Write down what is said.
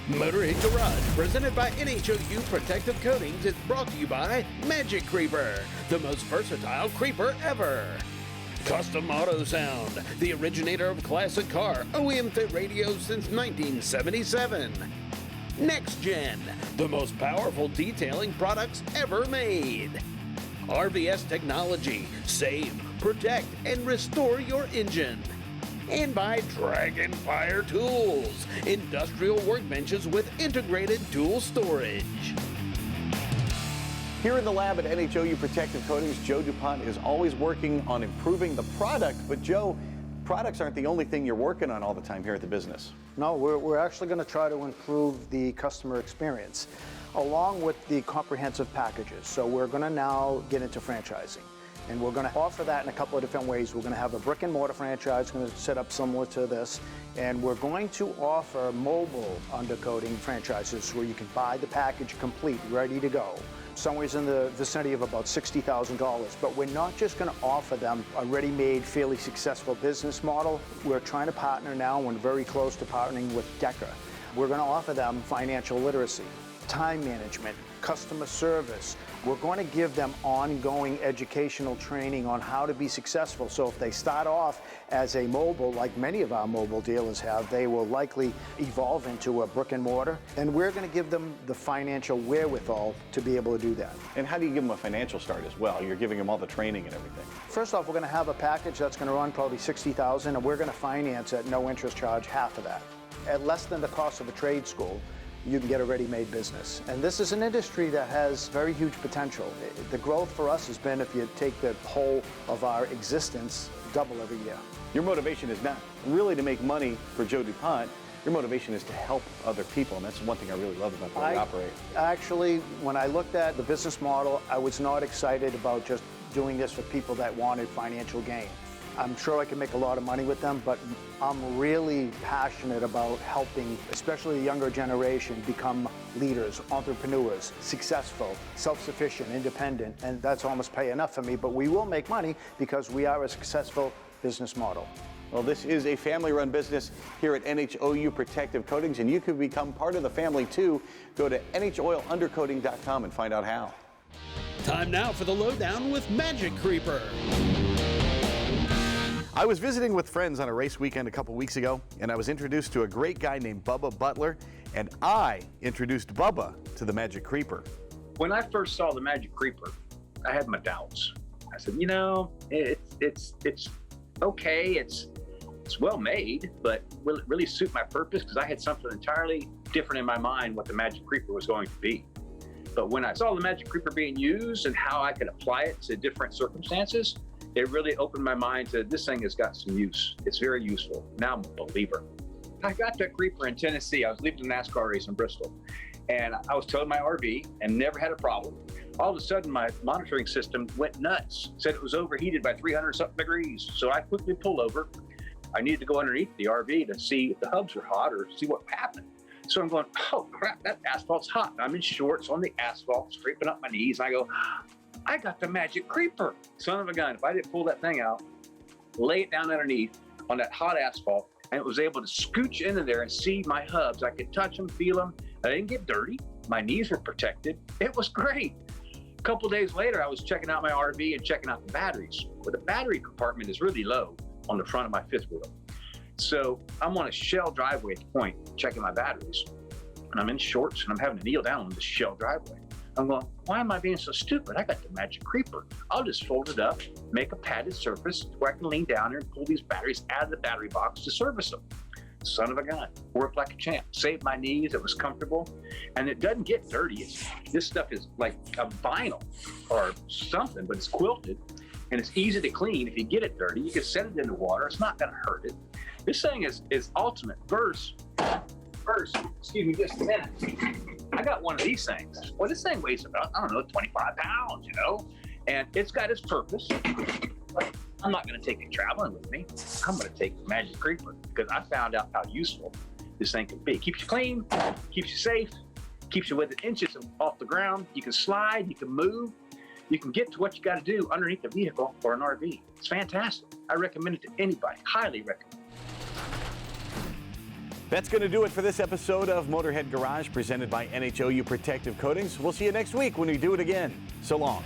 Motorhead Garage, presented by NHOU Protective Coatings, is brought to you by Magic Creeper, the most versatile creeper ever. Custom Auto Sound, the originator of classic car OEM fit radios since 1977. Next Gen, the most powerful detailing products ever made. RVS Technology, save, protect, and restore your engine. And by Dragonfire Tools, industrial workbenches with integrated tool storage. Here in the lab at NHOU Protective Coatings, Joe DuPont is always working on improving the product. But Joe, products aren't the only thing you're working on all the time here at the business. No, we're actually going to try to improve the customer experience along with the comprehensive packages. So we're going to now get into franchising. And we're going to offer that in a couple of different ways. We're going to have a brick and mortar franchise, going to set up similar to this. And we're going to offer mobile undercoating franchises where you can buy the package complete, ready to go. Somewhere in the vicinity of about $60,000. But we're not just going to offer them a ready-made, fairly successful business model. We're trying to partner now, and we're very close to partnering with Decker. We're going to offer them financial literacy, time management, customer service. We're going to give them ongoing educational training on how to be successful. So if they start off as a mobile, like many of our mobile dealers have, they will likely evolve into a brick and mortar. And we're going to give them the financial wherewithal to be able to do that. And how do you give them a financial start as well? You're giving them all the training and everything. First off, we're going to have a package that's going to run probably $60,000, and we're going to finance at no interest charge half of that. At less than the cost of a trade school, you can get a ready-made business. And this is an industry that has very huge potential. The growth for us has been, if you take the whole of our existence, double every year. Your motivation is not really to make money for Joe DuPont. Your motivation is to help other people, and that's one thing I really love about the way you operate. Actually, when I looked at the business model, I was not excited about just doing this for people that wanted financial gain. I'm sure I can make a lot of money with them, but I'm really passionate about helping, especially the younger generation, become leaders, entrepreneurs, successful, self-sufficient, independent, and that's almost pay enough for me, but we will make money because we are a successful business model. Well, this is a family-run business here at NHOU Protective Coatings, and you can become part of the family too. Go to NHOiLUndercoating.com and find out how. Time now for the lowdown with Magic Creeper. I was visiting with friends on a race weekend a couple weeks ago, and I was introduced to a great guy named Bubba Butler, and I introduced Bubba to the Magic Creeper. When I first saw the Magic Creeper, I had my doubts. I said, you know, it's okay, it's well made, but will it really suit my purpose? Because I had something entirely different in my mind what the Magic Creeper was going to be. But when I saw the Magic Creeper being used and how I could apply it to different circumstances, it really opened my mind to this thing has got some use. It's very useful. Now I'm a believer. I got that Creeper in Tennessee. I was leaving a NASCAR race in Bristol, and I was towing my RV and never had a problem. All of a sudden, my monitoring system went nuts. Said it was overheated by 300-something degrees. So I quickly pulled over. I needed to go underneath the RV to see if the hubs were hot or see what happened. So I'm going, oh crap, that asphalt's hot. And I'm in shorts on the asphalt, scraping up my knees. And I go, I got the Magic Creeper. Son of a gun, if I didn't pull that thing out, lay it down underneath on that hot asphalt, and it was able to scooch into there and see my hubs. I could touch them, feel them. I didn't get dirty. My knees were protected. It was great. A couple days later, I was checking out my RV and checking out the batteries. Well, the battery compartment is really low on the front of my fifth wheel. So I'm on a shell driveway at the point, checking my batteries. And I'm in shorts, and I'm having to kneel down on this shell driveway. I'm going, why am I being so stupid? I got the Magic Creeper. I'll just fold it up, make a padded surface where I can lean down there and pull these batteries out of the battery box to service them. Son of a gun, worked like a champ. Saved my knees, it was comfortable, and it doesn't get dirty. This stuff is like a vinyl or something, but it's quilted, and it's easy to clean. If you get it dirty, you can set it in the water. It's not gonna hurt it. This thing is ultimate. First, excuse me just a minute. I got one of these things. Well, this thing weighs about, I don't know, 25 pounds, you know, and it's got its purpose. But I'm not going to take it traveling with me. I'm going to take the Magic Creeper because I found out how useful this thing can be. Keeps you clean, keeps you safe, keeps you within inches off the ground. You can slide, you can move, you can get to what you got to do underneath the vehicle or an RV. It's fantastic. I recommend it to anybody, highly recommend. That's going to do it for this episode of Motorhead Garage presented by NHOU Protective Coatings. We'll see you next week when we do it again. So long.